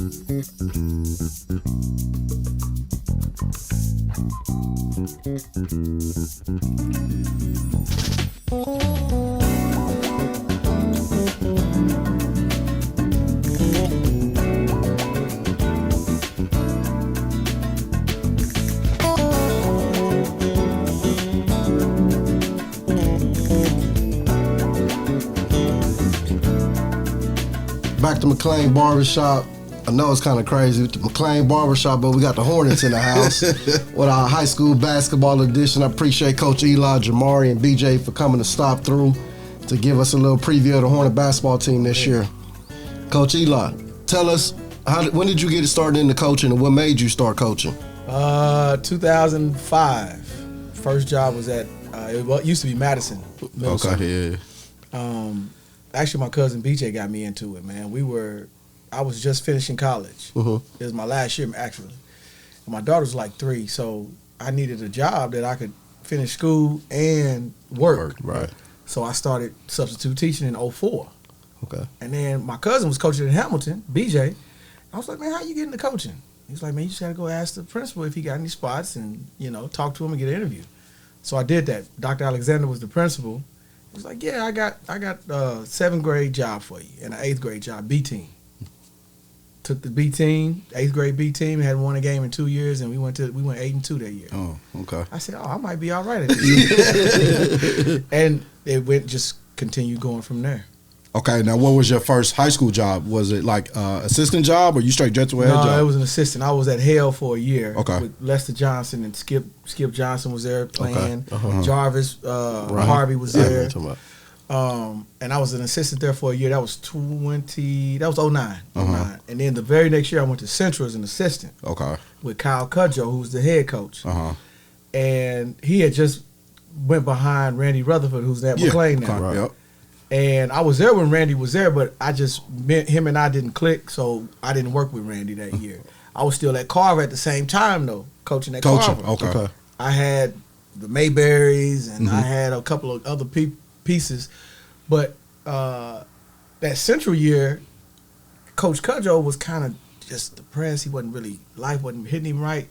Back to McLean Barbershop. I know it's kind of crazy with the McLean Barbershop, but we got the Hornets in the house with our high school basketball edition. I appreciate Coach Eli, Jamarri, and BJ for coming to stop through to give us a little preview of the Hornet basketball team this year. Coach Eli, tell us, when did you get started into coaching and what made you start coaching? 2005. First job was at, it used to be Madison. Okay, yeah. Actually, my cousin BJ got me into it, man. I was just finishing college. Mm-hmm. It was my last year, actually. And my daughter was like 3, so I needed a job that I could finish school and work. Right. So I started substitute teaching in 2004. Okay. And then my cousin was coaching in Hamilton, BJ. I was like, man, how you get into coaching? He's like, man, you just got to go ask the principal if he got any spots and, talk to him and get an interview. So I did that. Dr. Alexander was the principal. He was like, yeah, I got a 7th grade job for you and an 8th grade job, B team. Took the B team, 8th grade B team, hadn't won a game in 2 years, and we went 8-2 that year. Oh, okay. I said, I might be all right at this. And it just continued going from there. Okay, now what was your first high school job? Was it like assistant job or you straight jet to a head job? No, it was an assistant. I was at Hale for a year Okay. with Lester Johnson and Skip Johnson was there playing. Okay. Uh-huh. Jarvis Right. Harvey was there. Yeah, And I was an assistant there for a year. That was 09. Uh-huh. And then the very next year I went to Central as an assistant Okay. with Kyle Cudjoe, who's the head coach. Uh-huh. And he had just went behind Randy Rutherford, who's at McLean now. Right. Yep. And I was there when Randy was there, but him and I didn't click, so I didn't work with Randy that year. I was still at Carver at the same time, though, coaching at Carver. Okay. I had the Mayberries, and Mm-hmm. I had a couple of other pieces. But that Central year, Coach Cudjoe was kind of just depressed. Life wasn't hitting him right.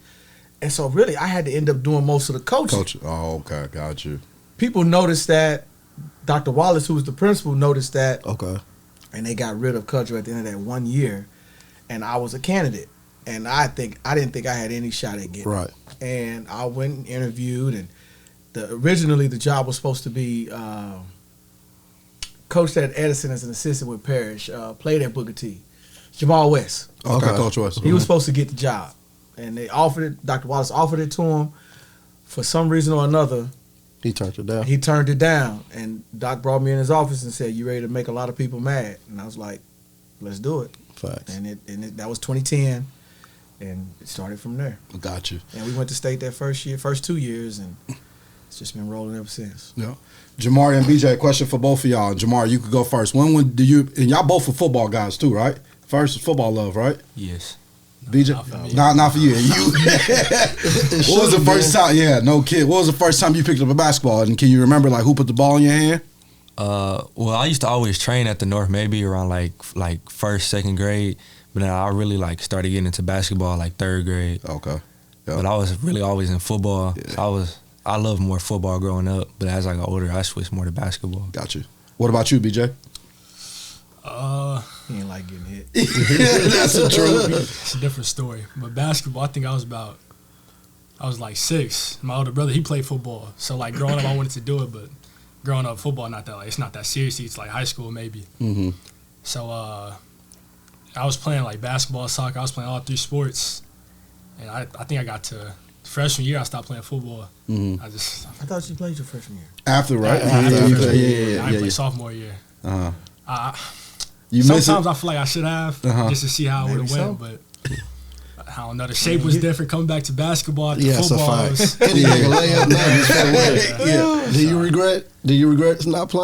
And so really, I had to end up doing most of the coaching. Oh, okay. Got you. People noticed that. Dr. Wallace, who was the principal, noticed that. Okay. And they got rid of Cudjoe at the end of that 1 year. And I was a candidate. And I didn't think I had any shot at getting Right. it. And I went and interviewed. And originally the job was supposed to be coached at Edison as an assistant with Parrish, played at Booker T. Jamal West. Okay, Coach West. He was supposed to get the job. And they offered it, Dr. Wallace offered it to him. For some reason or another, He turned it down. he turned it down. And Doc brought me in his office and said, you ready to make a lot of people mad? And I was like, let's do it. Facts. And that was 2010. And it started from there. Got you. And we went to state that first 2 years, and it's just been rolling ever since. Yeah. Jamarri and BJ, question for both of y'all. Jamarri, you could go first. And y'all both are football guys too, right? First football love, right? Yes. BJ, not for you. What was the first time? Yeah, no kid. What was the first time you picked up a basketball? And can you remember who put the ball in your hand? Well, I used to always train at the North, maybe around like first, second grade. But then I really started getting into basketball like 3rd grade. Okay. Yep. But I was really always in football. Yeah. So I loved more football growing up. But as I got older, I switched more to basketball. Got you. What about you, BJ? He ain't like getting hit. That's the truth. It's a different story. But basketball, I think I was like 6. My older brother, he played football. So growing up, I wanted to do it, but growing up, football it's not that serious. It's like high school maybe. Mm-hmm. So I was playing basketball, soccer. I was playing all 3 sports, and I think I got to freshman year. I stopped playing football. Mm-hmm. I thought you played your freshman year. After, right? After Yeah. I didn't play sophomore year. Uh-huh. Sometimes I feel like I should have just to see how it would have so. went, but I don't know. The shape was different coming back to basketball. Yeah, Football it's a fact. Any nigga lay up now. Yeah. Do you regret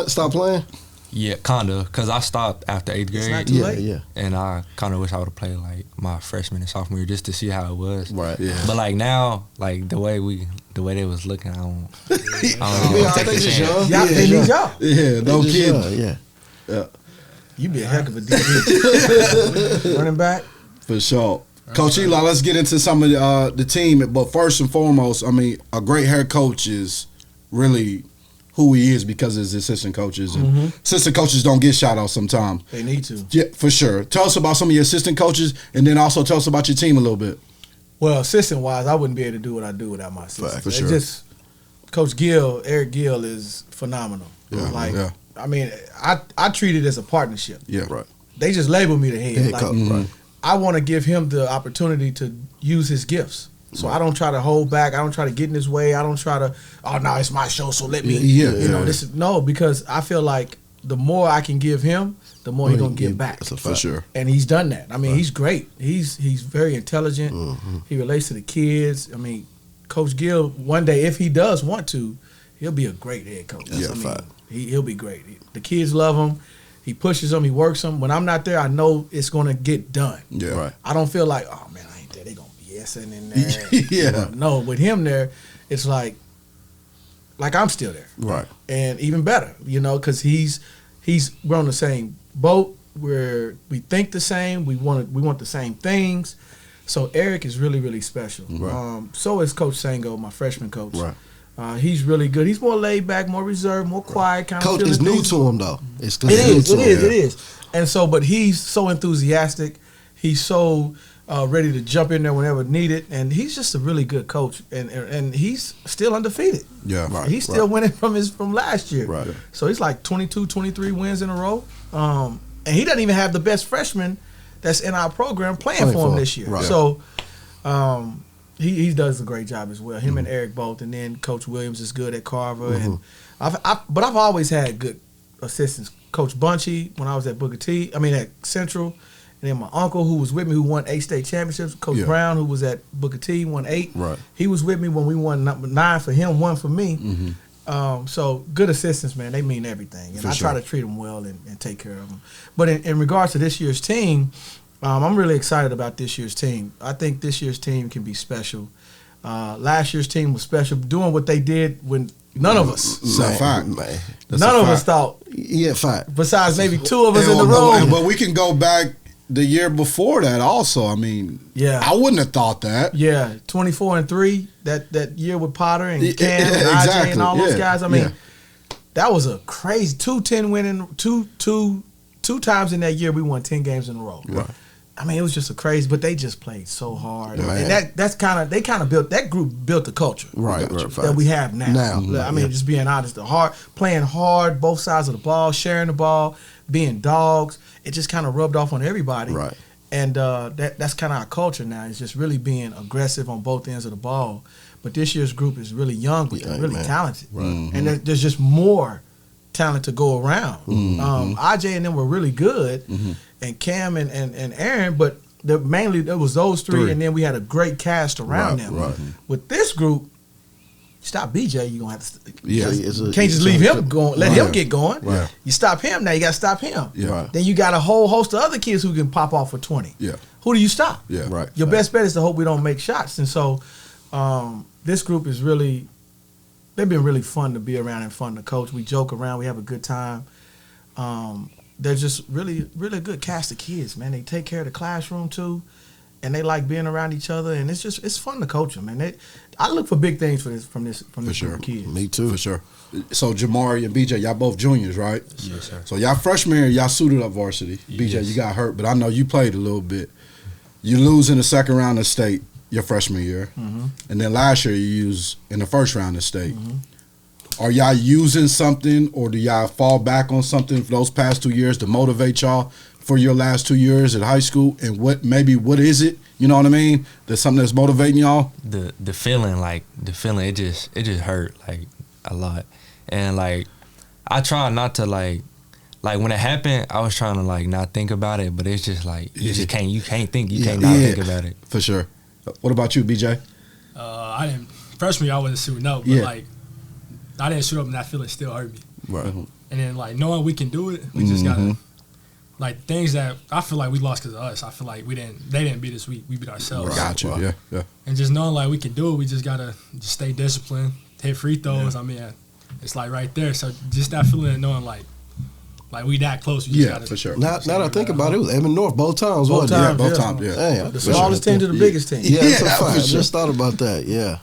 stop playing? Yeah, kind of. Because I stopped after 8th grade. It's not too late. Yeah. And I kind of wish I would have played my freshman and sophomore year just to see how it was. Right. Yeah. But now, the way they was looking, I don't I take think the it's chance. young. They need y'all. Yeah, no They just kid. young, yeah. Yeah. You be a heck of a DB. Running back, For sure. Coach Eli, let's get into some of the team. But first and foremost, I mean, a great head coach is really who he is because of his assistant coaches. And assistant coaches don't get shout outs sometimes. They need to. Yeah, for sure. Tell us about some of your assistant coaches, and then also tell us about your team a little bit. Well, assistant-wise, I wouldn't be able to do what I do without my assistant. For sure. Just Coach Gill, Eric Gill is phenomenal. Yeah. I mean, I treat it as a partnership. Yeah, right. They just label me the head. Like, Right. I want to give him the opportunity to use his gifts. So I don't try to hold back. I don't try to get in his way. I don't try to, oh, no, it's my show, so let me. Because I feel like the more I can give him, the more he's going to give back. That's a For fact. sure. And he's done that. I mean, he's great. He's very intelligent. He relates to the kids. I mean, Coach Gill, one day, if he does want to, he'll be a great head coach. That's I a mean, fact. He'll be great. The kids love him. He pushes them. He works them. When I'm not there, I know it's going to get done. Yeah. Right. I don't feel like, oh, man, I ain't there. They going to be BSing in there. Yeah. No, with him there, it's like I'm still there. Right. And even better, because we're on the same boat. We think the same. We want the same things. So Eric is really, really special. Right. So is Coach Sango, my freshman coach. Right. He's really good. He's more laid back, more reserved, more quiet. Kind Coach of. is new to him though. It It is. And so, but he's so enthusiastic. He's so ready to jump in there whenever needed, and he's just a really good coach. And he's still undefeated. Yeah. Right. He's still winning from last year. Right. So he's like 22, 23 wins in a row. And he doesn't even have the best freshman that's in our program playing for him this year. Right. So he does a great job as well. Him and Eric both, and then Coach Williams is good at Carver. And I've always had good assistants. Coach Bunchy when I was at Booker T. At Central. And then my uncle who was with me who won 8 state championships. Coach Brown who was at Booker T won 8. Right. He was with me when we won number 9 for him, 1 for me. So good assistants, man. They mean everything. And I try to treat them well and take care of them. But in regards to this year's team, I'm really excited about this year's team. I think this year's team can be special. Last year's team was special, doing what they did when none of us. Fact. Man. None of us thought. Yeah, fact. Besides maybe 2 of us in the room. But we can go back the year before that also. I wouldn't have thought that. Yeah, 24-3 that year with Potter and Cam and IJ and all those guys. That was a crazy 2-10 winning two times in that year we won 10 games in a row. Right. It was just a crazy, but they just played so hard, Man. and they kind of built that group built the culture that we have now. Just being honest, playing hard, both sides of the ball, sharing the ball, being dogs. It just kind of rubbed off on everybody, Right. And that's kind of our culture now. It's just really being aggressive on both ends of the ball. But this year's group is really young, but they're really talented, and there's just more talent to go around. IJ and them were really good, and Cam and Aaron, but mainly it was those three, and then we had a great cast around them. Right. With this group, stop BJ, you're gonna have to. You can't just leave him going. Let him get going. Right. You stop him now. You got to stop him. Yeah. Right. Then you got a whole host of other kids who can pop off for 20. Yeah. Who do you stop? Yeah. Right. Your best bet is to hope we don't make shots. And so this group is really, they've been really fun to be around and fun to coach. We joke around. We have a good time. They're just really, really good cast of kids, man. They take care of the classroom too, and they like being around each other. And it's fun to coach them. And I look for big things from this group of kids. Me too. For sure. So Jamarri and BJ, y'all both juniors, right? Yes, sir. So y'all freshman year, y'all suited up varsity. BJ, Yes. you got hurt, but I know you played a little bit. You lose in the second round of state your freshman year, and then last year you used in the first round of state. Are y'all using something, or do y'all fall back on something for those past 2 years to motivate y'all for your last 2 years at high school? And what is it? You know what I mean? There's something that's motivating y'all. The feeling, it just hurt like a lot, and like I try not to like when it happened, I was trying to like not think about it, but it's just like you can't think about it. For sure. What about you, BJ? I didn't freshman year I wasn't suiting up, but like I didn't suit up and that feeling still hurt me. Right. And then like knowing we can do it, we just gotta like things that I feel like we lost because of us. I feel like they didn't beat us, we beat ourselves. Got you. Right. Yeah. And just knowing like we can do it, we just gotta just stay disciplined, hit free throws. It's like right there. So just that feeling of knowing like Like we that close. We just Yeah, gotta, for sure. Now that I think about it, it was Edmond North both times, Both wasn't it? times. Both Yeah. times, yeah. Damn. The For smallest sure. team to the biggest team. Yeah, that's Yeah, a fact. for I sure. just thought about that. Yeah.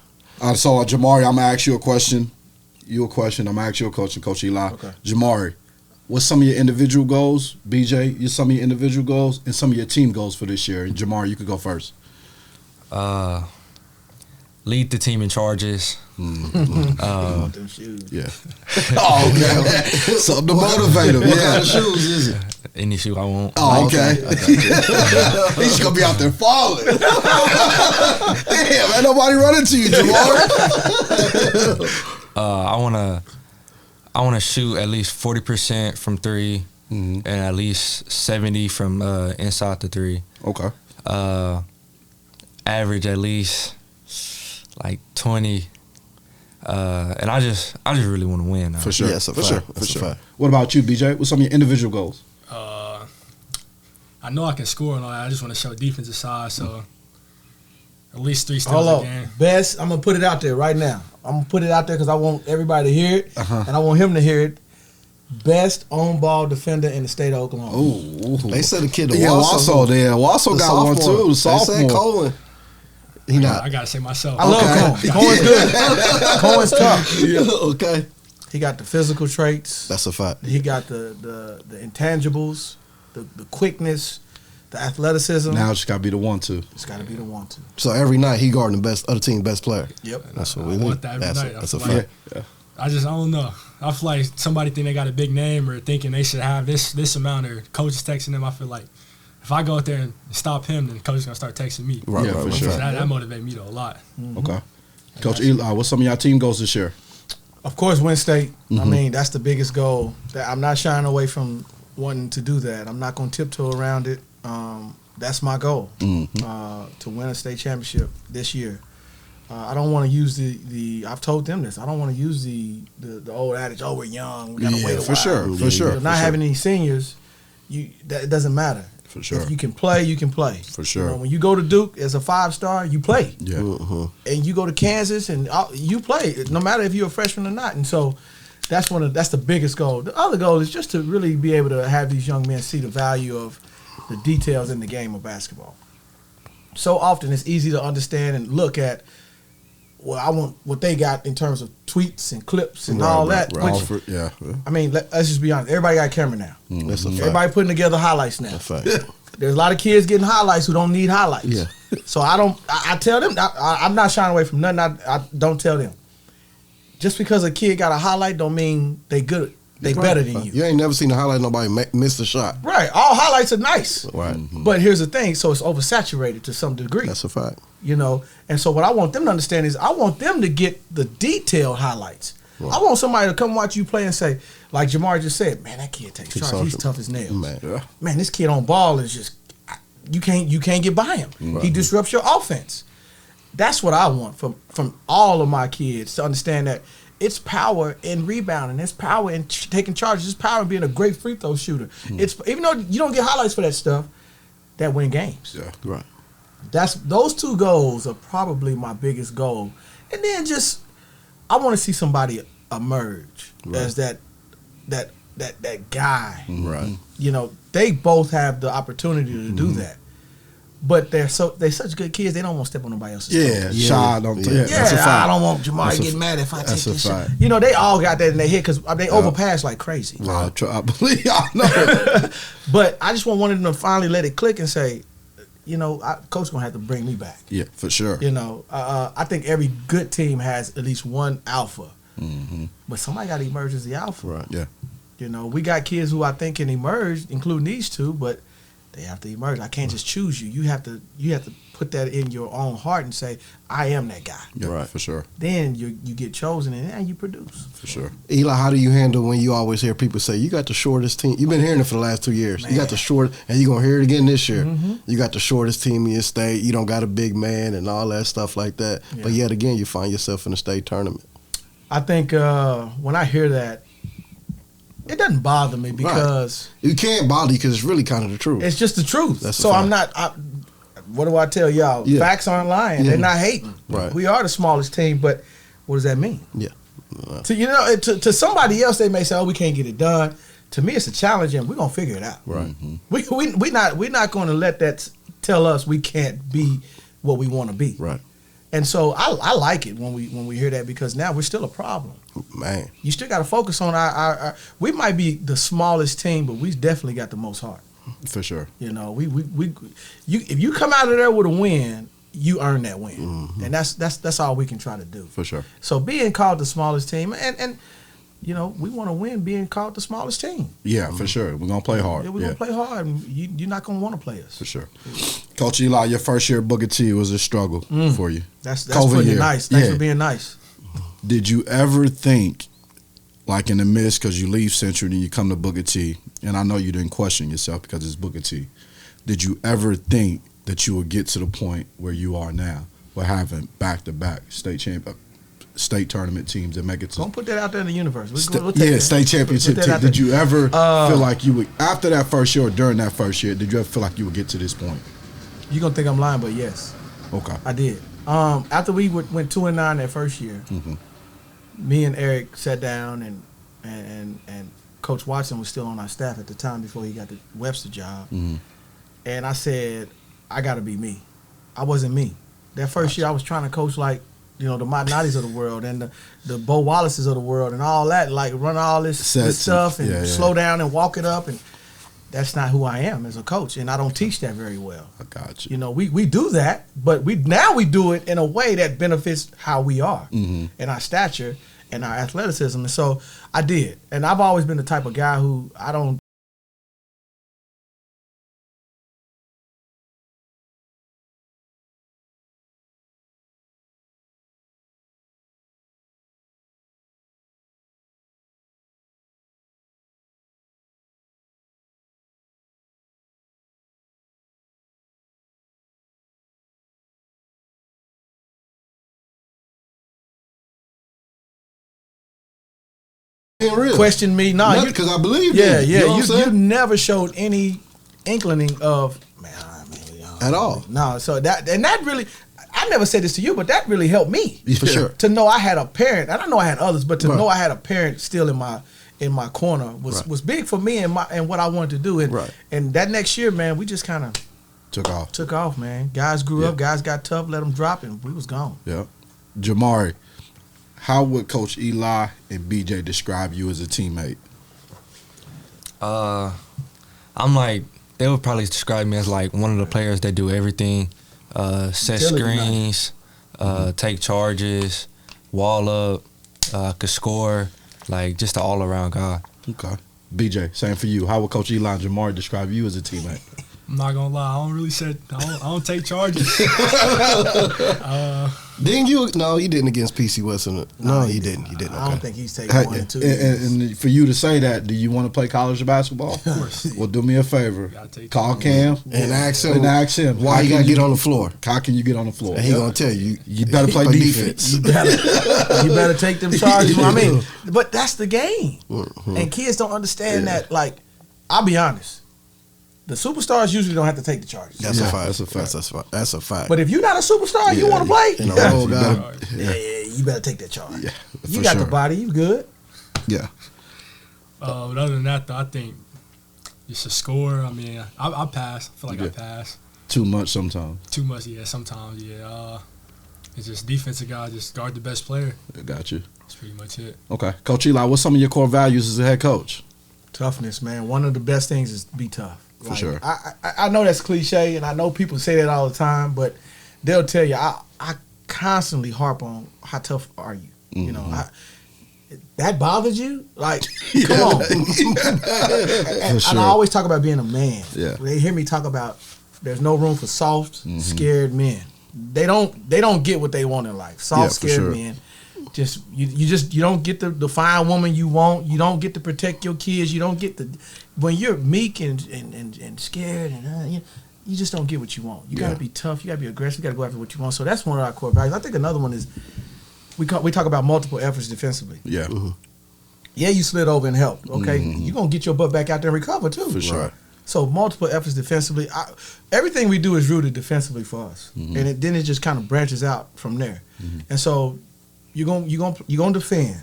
So Jamari, I'm gonna ask you a question. I'm gonna ask you a question, Coach Eli. Okay. Jamari, what's some of your individual goals? BJ, some of your individual goals and some of your team goals for this year. And Jamari, you could go first. Lead the team in charges. Them shoes. Yeah. Oh, okay. Something to motivate him. What kind Yeah. of shoes is it? Any shoe I want. Oh, okay. He's gonna be out there falling. Damn, ain't nobody running to you, Jamari. I wanna shoot at least 40% from three, and at least 70 from inside the three. Okay. Average at least like 20. And I just really want to win. For sure. Yeah, that's a for fact. sure. For That's a sure. fact. What about you, BJ? What's some of your individual goals? I know I can score and all that. I just want to show defensive side, so at least 3 steals Hold a on. game. Best, I'm going to put it out there right now. I'm going to put it out there because I want everybody to hear it, Uh-huh. and I want him to hear it. Best on-ball defender in the state of Oklahoma. Ooh. They said the kid, the Yeah, Wasso. Wasso there. Wasso The got one sophomore. too. The They said sophomore. Cohen. He not. I got to say myself. I love Okay. Cohen. Cohen's good. Cohen's tough. Okay. He got the physical traits. That's a fact. He got the intangibles, the quickness, the athleticism. Now it's got to be the 1-2. It's got to be the one, two. So every night he guarding the other team's best player. Yep. That's what I we want think. that every That's night. that's a I feel fact. Yeah. I don't know. I feel like somebody think they got a big name or thinking they should have this amount, or coach is texting them. I feel like if I go out there and stop him, then coach is gonna start texting me. Right, Yeah, right, for right, sure. So right. that motivates me though a lot. Okay. Coach Eli, what's some of y'all team goals this year? Of course, win state. I Mm-hmm. mean, that's the biggest goal. That I'm not shying away from wanting to do that. I'm not going to tiptoe around it. That's my goal, to win a state championship this year. I don't want to use the. I've told them this. I don't want to use the old adage. Oh, we're young. We gotta wait a for while. sure. For sure. Not having any seniors, that it doesn't matter. For sure. If you can play, you can play. For sure. When you go to Duke as a 5-star, you play. Yeah. And you go to Kansas and you play, no matter if you're a freshman or not. And so that's the biggest goal. The other goal is just to really be able to have these young men see the value of the details in the game of basketball. So often it's easy to understand and look at, well, I want what they got in terms of tweets and clips and all that. right. Which, Yeah. I mean, let's just be honest. Everybody got a camera now. That's a fact. Everybody putting together highlights now. That's a fact. There's a lot of kids getting highlights who don't need highlights. Yeah. So I tell them, I'm not shying away from nothing. I don't tell them. Just because a kid got a highlight don't mean they good. They better than you. You ain't never seen a highlight nobody miss a shot. Right. All highlights are nice. Right. But here's the thing. So it's oversaturated to some degree. That's a fact. You know, and so what I want them to understand is I want them to get the detailed highlights. Right. I want somebody to come watch you play and say, like Jamar just said, man, that kid takes charge. He's tough as nails. Man. Man, this kid on ball is just you can't get by him. Right. He disrupts your offense. That's what I want from all of my kids to understand that it's power in rebounding. It's power in taking charge. It's power in being a great free throw shooter. It's even though you don't get highlights for that stuff, that win games. Yeah. Right. Those two goals are probably my biggest goal. And then just I want to see somebody emerge as that guy. Right. You know, they both have the opportunity to do that. But they're such good kids, they don't want to step on nobody else's Yeah. toes. Shy don't. Yeah. Yeah. Yeah, That's a fact. I don't want Jamari That's a getting mad if I take that's a this shot. fact. You know, they all got that in their head because they overpass like crazy. I believe I know. But I just want one of them to finally let it click and say, you know, coach gonna have to bring me back. Yeah, for sure. You know, I think every good team has at least one alpha, but somebody got to emerge as the alpha. Right. Yeah. You know, we got kids who I think can emerge, including these two, but they have to emerge. I can't just choose you. You have to put that in your own heart and say, I am that guy. Yeah. Right. For sure. Then you get chosen and you produce. For sure. Eli, how do you handle when you always hear people say, you got the shortest team? You've been hearing it for the last 2 years. You got the short, and you're going to hear it again this year. You got the shortest team in your state. You don't got a big man and all that stuff like that. Yeah. But yet again, you find yourself in the state tournament. I think when I hear that, it doesn't bother me because You can't bother you because it's really kind of the truth. it's just the truth. That's a So I'm fact. not. What do I tell y'all? Yeah. Facts aren't lying. Yeah. They're not hating. Right. We are the smallest team, but what does that mean? Yeah. To somebody else, they may say, "Oh, we can't get it done." to me, it's a challenge, and we're gonna figure it out. Right. We're not going to let that tell us we can't be what we want to be. Right. And so I like it when we hear that, because now we're still a problem. Man. You still got to focus on our. We might be the smallest team, but we definitely got the most heart. For sure. You know, if you come out of there with a win, you earn that win, and that's all we can try to do. For sure. So being called the smallest team, and you know, we want to win being called the smallest team. Yeah, for sure. We're going to play hard. Yeah, we're going to play hard, and you're not going to want to play us. For sure. Coach Eli, your first year at Booker T was a struggle for you. That's putting it nice. Thanks for being nice. Did you ever think, like in the midst, because you leave Central and you come to Booker T, and I know you didn't question yourself because it's Booker T, did you ever think that you would get to the point where you are now, with having back-to-back state tournament teams that make it to? Don't put that out there in the universe. State championship team. Did you ever feel like you would, after that first year or during that first year, did you ever feel like you would get to this point? You're going to think I'm lying, but yes. Okay. I did. After we went 2-9 that first year, me and Eric sat down, and Coach Watson was still on our staff at the time before he got the Webster job. And I said, I got to be me. I wasn't me. That first year I was trying to coach like, you know, the Martinottis of the world and the Bo Wallaces of the world and all that, like run all this stuff and slow down and walk it up, and that's not who I am as a coach, and I don't teach that very well. I got you. You know, we do that, but we do it in a way that benefits how we are and our stature and our athleticism. And so I did, and I've always been the type of guy who I don't. Real. Question me, because I believe yeah, you. yeah. You know You never showed any inkling of at all. No, so that really, I never said this to you, but that really helped me For sure. to know I had a parent. And I know I had others, but to know I had a parent still in my corner was big for me and what I wanted to do. And that next year, man, we just kind of took off, man. Guys grew up, guys got tough, let them drop, and we was gone. Yeah, Jamarri. How would Coach Eli and BJ describe you as a teammate? I'm like, they would probably describe me as like one of the players that do everything, set screens, take charges, wall up, could score, like just an all-around guy. Okay. BJ, same for you. How would Coach Eli and Jamarri describe you as a teammate? I'm not gonna lie, I don't take charges. Didn't you? No, he didn't against PC Western. No, he didn't. Okay. I don't think he's taking 1 and 2. And for you to say that, do you want to play college basketball? Of course. Well, do me a favor. Call Cam and ask him why you got to get on the floor. How can you get on the floor? And he gonna tell you. You better play defense. You better take them charges. I mean, but that's the game, and kids don't understand that. Like, I'll be honest. The superstars usually don't have to take the charges. That's a fact. But if you're not a superstar, you want to play. You you better take that charge. Yeah, you got the body. You good. Yeah. But other than that, though, I think just a score. I mean, I pass. I feel like I pass. Too much sometimes. Too much, yeah. Sometimes, yeah. It's just defensive guy. Just guard the best player. I got you. That's pretty much it. Okay, Coach Eli, what's some of your core values as a head coach? Toughness, man. One of the best things is be tough. For sure. I know that's cliche, and I know people say that all the time, but they'll tell you I constantly harp on how tough are you. You know, that bothers you? Like, come on. And I always talk about being a man. Yeah. They hear me talk about there's no room for soft, scared men. They don't get what they want in life. Soft, scared men. You don't get the fine woman you want. You don't get to protect your kids. You don't get when you're meek and scared and you just don't get what you want. You got to be tough. You got to be aggressive. You got to go after what you want. So that's one of our core values. I think another one is we talk about multiple efforts defensively. Yeah. Yeah, you slid over and helped. Okay, you're gonna get your butt back out there and recover too. For sure. So multiple efforts defensively. Everything we do is rooted defensively for us, and then it just kind of branches out from there. And so you're gonna defend.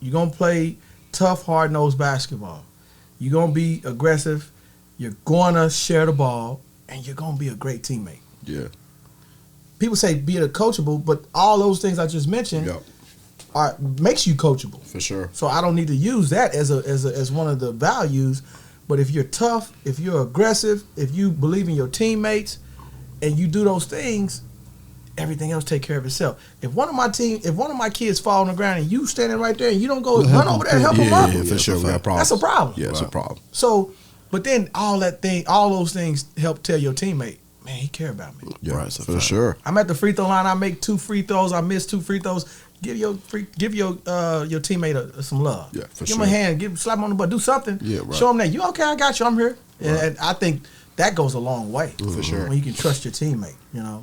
You're gonna play tough, hard-nosed basketball. You're gonna be aggressive. You're gonna share the ball, and you're gonna be a great teammate. Yeah. People say be a coachable, but all those things I just mentioned makes you coachable. For sure. So I don't need to use that as one of the values. But if you're tough, if you're aggressive, if you believe in your teammates, and you do those things, everything else take care of itself. If one of my kids fall on the ground and you standing right there and you don't go run over there and help them up, for sure. We got problems. That's a problem. Yeah, it's a problem. So, but then all those things help tell your teammate, man, he care about me. Yeah, right, for sure. I'm at the free throw line. I make 2 free throws. I miss 2 free throws. Give your teammate some love. Yeah, for give sure. him a hand. Slap him on the butt. Do something. Yeah, right. Show him that you okay. I got you. I'm here. Right. And I think that goes a long way. For sure. When you can trust your teammate.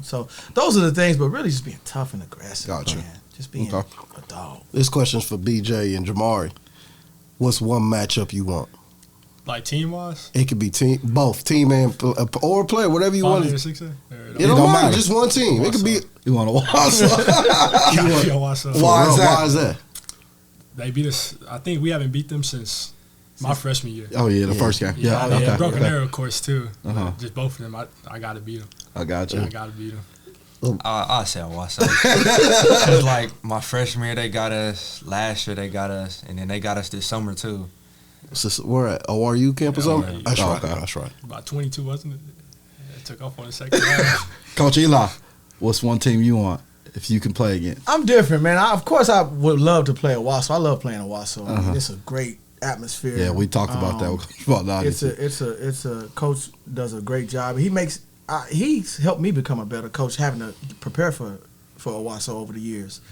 So those are the things. But really, just being tough and aggressive. Gotcha. Man. Just being a dog. This question's for BJ and Jamarri. What's one matchup you want? Like team-wise? It could be both team and or player, whatever you want. 5A or 6A? It don't matter. Just one team. It could be. You want to watch? Why is that? They beat us. I think we haven't beat them since my freshman year. Oh yeah, the first game. Yeah, okay. Broken arrow, of course, too. Just both of them. I got to beat them. I got you. I got to beat them. I say Owasso. It's like my freshman year they got us, last year they got us, and then they got us this summer too. So we're at ORU campus. ORU. That's right. Okay. That's right. About 22, wasn't it? It took off on the second round. Coach Eli, what's one team you want if you can play against? I'm different, man. Of course, I would love to play Owasso. I love playing Owasso. I mean, it's a great atmosphere. Yeah, we talked about that. It's a coach does a great job. He's helped me become a better coach, having to prepare for Owasso over the years.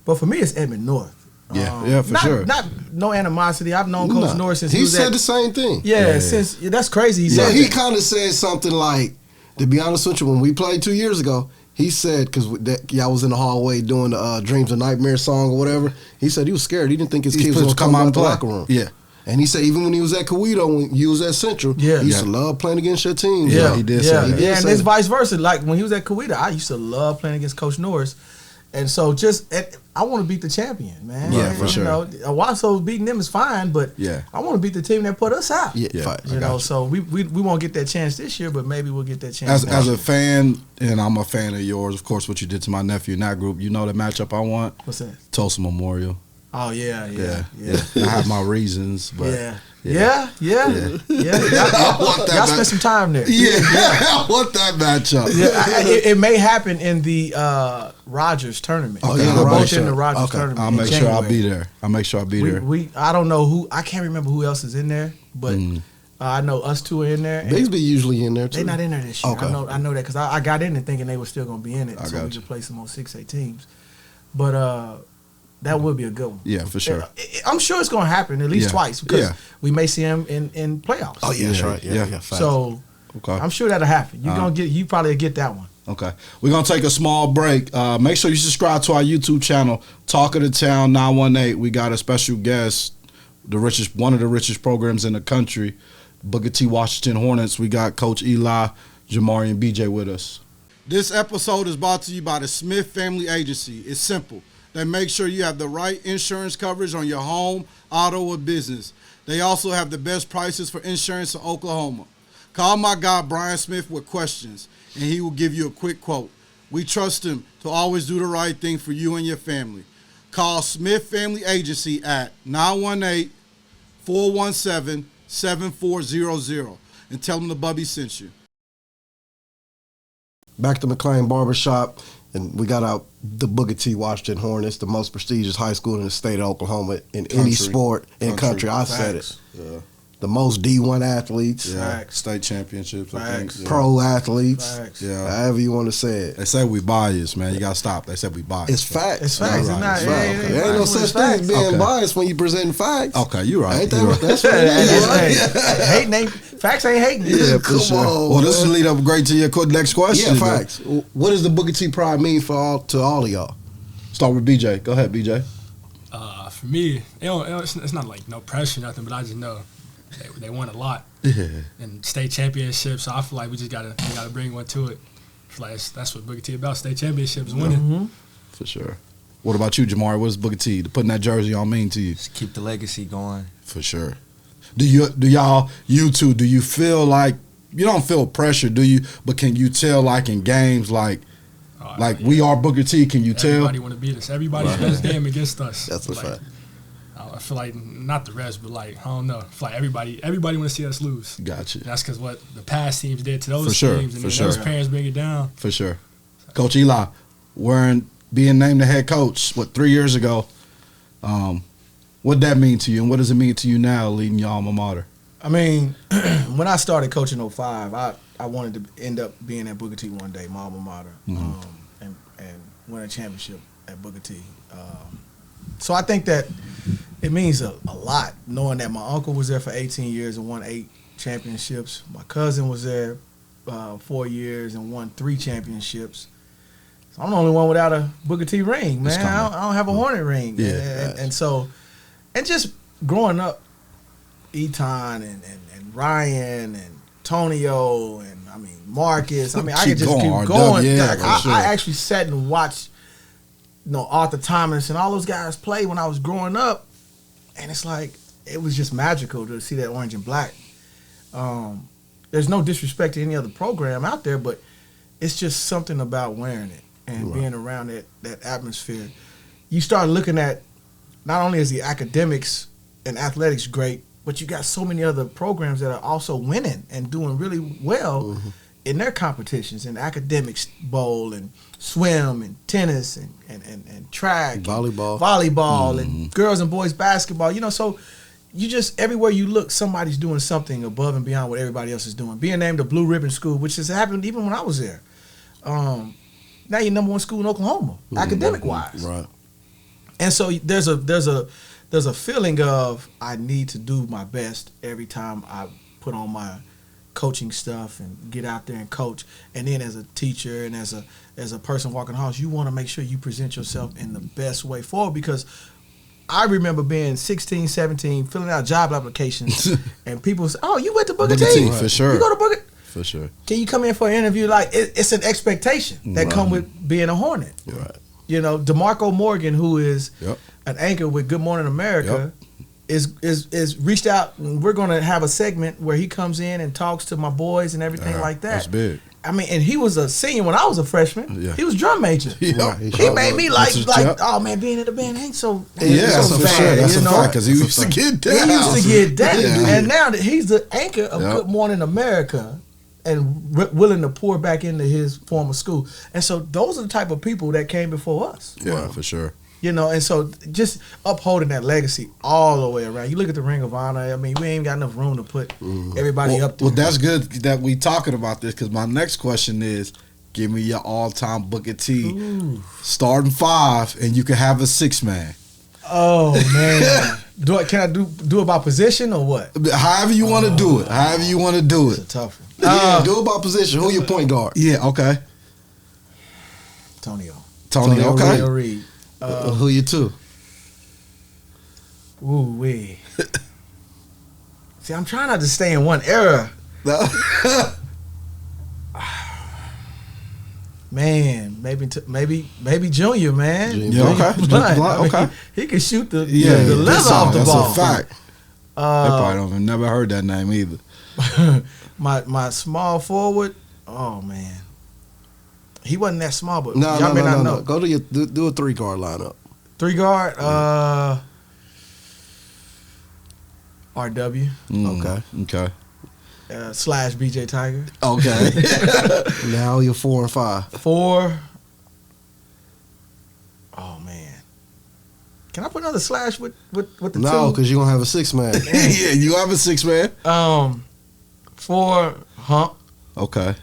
But for me, it's Edmond North. Yeah, for sure. Not no animosity. I've known Coach North since he said the same thing. Yeah, since that's crazy. He kind of said something like, to be honest with you, when we played 2 years ago, he said, because y'all was in the hallway doing the Dreams and Nightmares song or whatever, he said he was scared. He didn't think his kids was going to come out of the locker room. Yeah. And he said even when he was at Coweta, when he was at Central, he used to love playing against your team. Yeah, he did say that. Yeah, and it's vice versa. Like when he was at Coweta, I used to love playing against Coach Norris. And so I want to beat the champion, man. Yeah, for sure. Owasso beating them is fine, but I want to beat the team that put us out. Yeah, so we won't get that chance this year, but maybe we'll get that chance. As a fan, and I'm a fan of yours, of course, what you did to my nephew in that group, you know the matchup I want? What's that? Tulsa Memorial. Oh, yeah. I have my reasons, but... Yeah. Y'all spent some time there. I want that matchup. It may happen in the Rogers tournament. Okay, we're both in the Rogers tournament. I'll make sure I'll be there. I don't know who. I can't remember who else is in there, but I know us two are in there. Bigsby usually in there too. They're not in there this year. Okay. I know that because I got in there thinking they were still going to be in it, so we could play some more 6A teams. But that would be a good one. Yeah, for sure. I'm sure it's going to happen at least twice because we may see him in playoffs. Oh yeah, that's right. Yeah. So I'm sure that'll happen. You probably get that one. Okay. We're going to take a small break. Make sure you subscribe to our YouTube channel, Talk of the Town 918. We got a special guest, one of the richest programs in the country, Booker T Washington Hornets. We got Coach Eli, Jamarri, and BJ with us. This episode is brought to you by the Smith Family Agency. It's simple. They make sure you have the right insurance coverage on your home, auto, or business. They also have the best prices for insurance in Oklahoma. Call my guy Brian Smith with questions, and he will give you a quick quote. We trust him to always do the right thing for you and your family. Call Smith Family Agency at 918-417-7400 and tell them the Bubby sent you. Back to McLean Barbershop, and we got the Booker T Washington Hornets, the most prestigious high school in the state of Oklahoma in any sport in country. I said it. Yeah. The most D1 athletes. Yeah. State championships. I think. Yeah. Pro athletes. Facts. Yeah. However you want to say it. They say we biased, man. You got to stop. They said we biased. It's facts. It's facts. Right. It's not, There ain't no such thing as being biased when you present facts. Okay, you're right. Ain't that that's what it is, right? Hating ain't facts ain't hating. Yeah, for sure. Well, this will lead up great to your next question. Yeah, facts. What does the Booker T pride mean to all of y'all? Start with BJ. Go ahead, BJ. For me, it's not like no pressure, nothing, but I just know they won a lot and state championships. So I feel like we gotta bring one to it. I feel like that's what Booker T about. State championships, winning. Mm-hmm. For sure. What about you, Jamarri? What does Booker T putting that jersey on mean to you? Just keep the legacy going. For sure. Do y'all, you two, do you feel like, you don't feel pressure, do you? But can you tell, like, in games, like we are Booker T, can you tell? Everybody want to beat us. Everybody's best game against us. That's a like, fact. I feel like, not the rest, but like, I don't know. I feel like everybody want to see us lose. Gotcha. That's because what the past teams did to those For sure, teams, and for then sure. those parents bring it down. For sure. Coach Eli, being named the head coach, 3 years ago, what'd that mean to you, and what does it mean to you now, leading your alma mater? I mean, when I started coaching in 05, I wanted to end up being at Booker T one day, my alma mater, and win a championship at Booker T. So I think that it means a lot knowing that my uncle was there for 18 years and won 8 championships. My cousin was there 4 years and won 3 championships. So I'm the only one without a Booker T ring, man. I don't have a Hornet ring. Yeah. And so, and just growing up, Eton and Ryan and Tonio and, I mean, Marcus. I mean, I could just keep going. Yeah, Like, sure. I actually sat and watched, Arthur Thomas and all those guys play when I was growing up. And it's like, it was just magical to see that orange and black. There's no disrespect to any other program out there, but it's just something about wearing it and being around that atmosphere. You start looking at, not only is the academics and athletics great, but you got so many other programs that are also winning and doing really well in their competitions, in academics bowl and swim and tennis and track, Volleyball. and girls and boys basketball. So you just, everywhere you look, somebody's doing something above and beyond what everybody else is doing. Being named a Blue Ribbon School, which has happened even when I was there. Now you're number 1 school in Oklahoma, academic wise. Right. And so there's a feeling of, I need to do my best every time I put on my coaching stuff and get out there and coach. And then as a teacher and as a person walking the house, you want to make sure you present yourself in the best way forward, because I remember being 16, 17, filling out job applications, and people say, "Oh, you went to Booker T? For sure. You go to Booker? For sure. Can you come in for an interview?" Like, it's an expectation that come with being a Hornet. Right. DeMarco Morgan, who is an anchor with Good Morning America, is reached out, and we're going to have a segment where he comes in and talks to my boys and everything like that. That's big. I mean, and he was a senior when I was a freshman. Yeah. He was drum major. He made me like, oh man, being in the band ain't so For sure. That's a fact, because he used to get down. He used to get down. Yeah. And now that he's the anchor of Good Morning America and willing to pour back into his former school. And so those are the type of people that came before us. Yeah, for sure. And so just upholding that legacy all the way around. You look at the Ring of Honor, I mean, we ain't got enough room to put everybody up there. Well, that's good that we talking about this, because my next question is, give me your all-time Booker T starting 5, and you can have a 6-man. Oh, man. Can I do it by position or what? However you want to do it. However you want to do It's it. a tough one. Yeah, do it by position. Who your point guard? Yeah, okay. Tonio. Tony, okay. Tonio Reed. Who you 2? Ooh wee. See, I'm trying not to stay in one era. Man, maybe Junior, man. Yeah, okay. Blunt. Okay. He can shoot the Yeah, leather off the ball. That's a fact. They probably don't never heard that name either. my small forward. Oh man, he wasn't that small, but No. y'all may not know. Go to your do a 3-guard lineup. 3 guard. RW. Okay. Slash BJ Tiger. Okay. Now you're 4 and 5. 4. Oh man, can I put another slash with the 2? No, because you're gonna have a 6-man. Yeah, you have a 6-man. 4 Hump. Okay.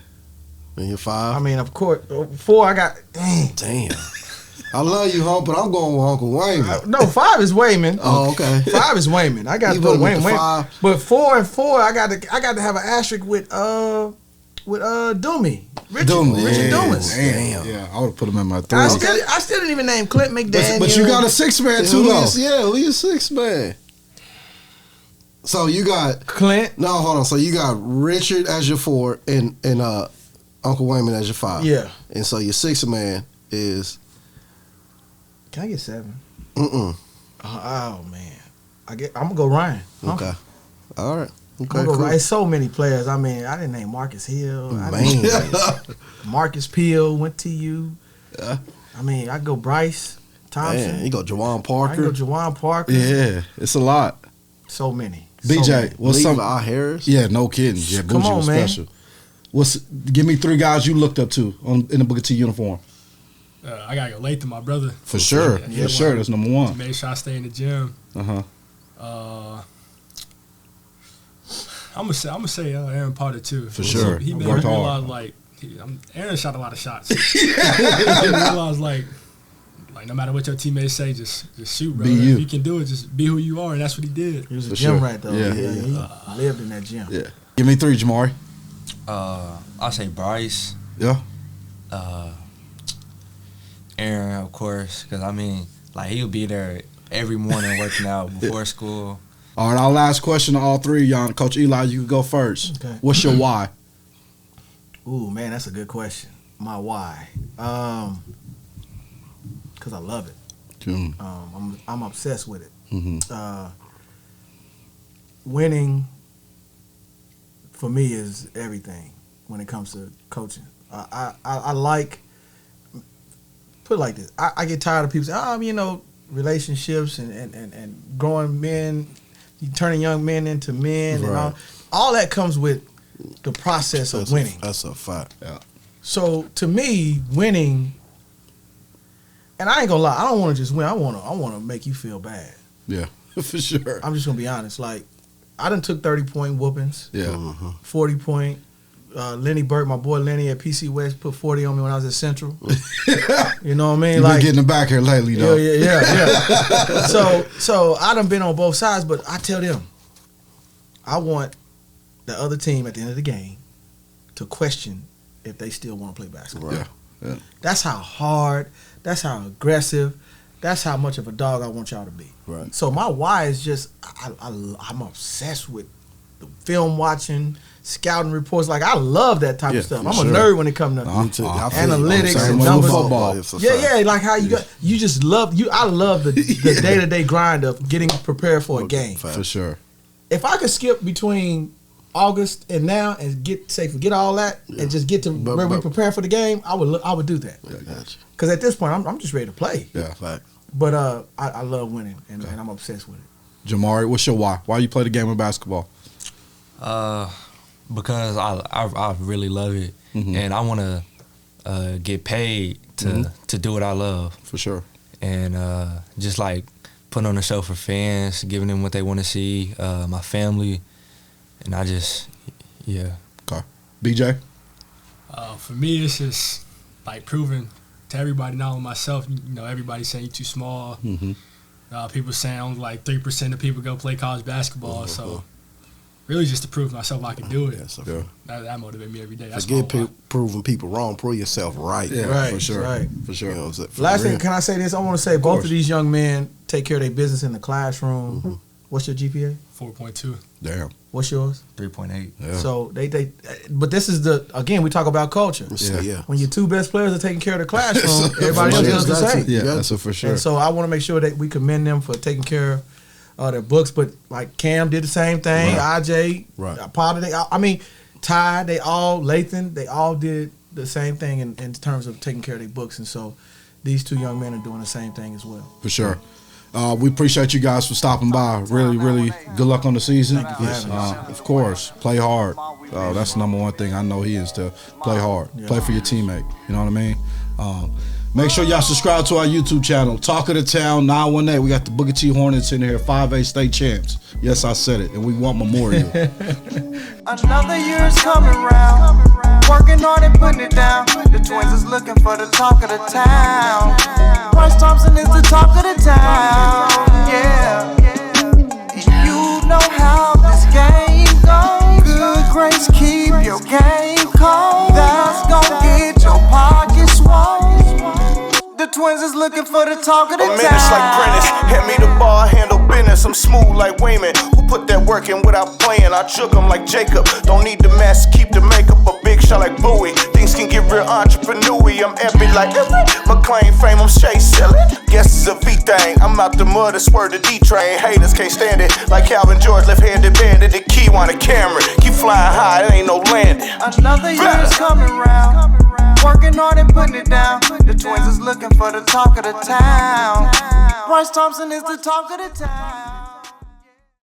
And you're 5. I mean, of course, 4. I got Damn. I love you, Hump, but I'm going with Uncle Wayman. no 5 is Wayman. Oh, okay. 5 is Wayman. I got You to put put him Wayman. with the 5. But 4 and 4, I got to have an asterisk with Doomy. Richard Dumas. Damn. Yeah, I would have put him in my 3. I still didn't even name Clint McDaniel. But you got a 6-man too, though. Who your 6-man? So you got Clint. No, hold on. So you got Richard as your 4 and Uncle Wayman as your 5. Yeah. And so your 6-man is Can I get 7? Oh man. I'm gonna go Ryan. Okay. All right. Okay, I'm gonna go cool. It's so many players. I mean, I didn't name Marcus Hill. Man. Marcus Peel went to you. Yeah. I mean, I go Bryce Thompson. Man, you go Jawan I Parker. go Jawan Parker. Yeah, it's a lot. So many. BJ, what's some? Levi Harris. Yeah, no kidding. Yeah, Come Bougie on, was man. special. Give me 3 guys you looked up to in the Booker T uniform. I gotta go Latham, my brother. For sure, Yeah, for sure. That's number He 1. made sure I stay in the gym. I'm gonna say Aaron Potter too. For sure. He made me Worked realize hard. Aaron shot a lot of shots. He made me realize like no matter what your teammates say, just shoot, bro. Be you. If you can do it, just be who you are, and that's what he did. He was a For gym sure. rat though. Yeah. He lived in that gym. Yeah. Give me 3, Jamari. I'll say Bryce, Yeah. Aaron, of course, because I mean, like he'll be there every morning working out before school. All right, our last question to all 3 of y'all. Coach Eli, you can go first. Okay. What's your why? Ooh, man, that's a good question. My why? Because I love it. I'm obsessed with it. Mm-hmm. Winning for me is everything when it comes to coaching. I like, put it like this. I get tired of people saying, relationships and growing men, turning young men into men, and Right. all that comes with the process of winning. That's a fact. Yeah. So to me, winning, and I ain't gonna lie, I don't want to just win. I want to make you feel bad. Yeah, for sure. I'm just gonna be honest. Like, I done took 30-point whoopings, Yeah. 40-point. Lenny Burke, my boy Lenny at PC West, put 40 on me when I was at Central. You know what I mean? You've been getting the back here lately, though. Yeah. So I done been on both sides, but I tell them, I want the other team at the end of the game to question if they still want to play basketball. Right. Yeah. That's how hard, that's how aggressive, that's how much of a dog I want y'all to be. Right. So my why is just, I'm obsessed with the film watching, scouting reports. Like, I love that type Yeah, of stuff. for I'm sure. a nerd when it comes to Me too. I feel you. analytics I'm and saying, numbers. football. It's a fact. Yeah, like how you just love I love the day-to-day grind of getting prepared for a game. Fact. For sure. If I could skip between August and now and forget all that and just get to where we prepare for the game, I would do that. Yeah, gotcha. Because at this point, I'm just ready to play. Yeah. Fact. But I love winning, and I'm obsessed with it. Jamari, what's your why? Why you play the game of basketball? Because I really love it, and I want to get paid to do what I love, For sure. and just like putting on a show for fans, giving them what they want to see, my family, and I just Okay. BJ? For me, it's just like proving to everybody, not only myself. Everybody's saying you're too small. Mm-hmm. People saying only like 3% of people go play college basketball. So really, just to prove myself I can do it. Yeah, so Yeah. That motivates me every day. That's forget my why. proving people wrong. Prove yourself right. Yeah, Right, for sure. right. For sure. You know what I'm saying? For Last real. thing, can I say this? I want to say both course. of these young men take care of their business in the classroom. What's your GPA? 4.2. Damn. What's yours? 3.8. Yeah. So but this is again, we talk about culture. Yeah. When your 2 best players are taking care of the classroom, everybody else does the same. Yeah, Yeah. that's a for sure. And so I want to make sure that we commend them for taking care of their books. But like Cam did the same thing, Right. IJ, Right. Potter, Ty, Lathan, they all did the same thing in terms of taking care of their books. And so these 2 young men are doing the same thing as well. For sure. We appreciate you guys for stopping by. Really, really good luck on the season. Thank you for having us. Of course, play hard. That's the number one thing I know he is to play hard. Yeah. Play for your teammate. You know what I mean? Make sure y'all subscribe to our YouTube channel. Talk of the Town 918. We got the Booker T Hornets in here, 5A state champs. Yes, I said it. And we want memorial. Another year is coming round. Working hard and putting it down. The twins is looking for the talk of the town. Bryce Thompson is the talk of the town. Yeah. You know how this game goes. Good grace, keep your game cold. That's gonna get your pockets swole. The twins is looking for the talk of the town. Menace like Prentice, hand me the ball, I handle business. I'm smooth like Wayman, who put that work in without playing. I juke him like Jacob, don't need the mask, keep the makeup. A big shot like Bowie, things can get real entrepreneur-y. I'm epic like Everett, McLean fame, I'm Shay selling. Guess it's a VP everything. I'm out the mud and swerve the D-train. Haters can't stand it. Like Calvin George, left-handed bandit. The key on the camera. Keep flying high, it ain't no landing. Another year is coming round. Working hard and putting it down. The twins is looking for the talk of the town. Bryce Thompson is the talk of the town.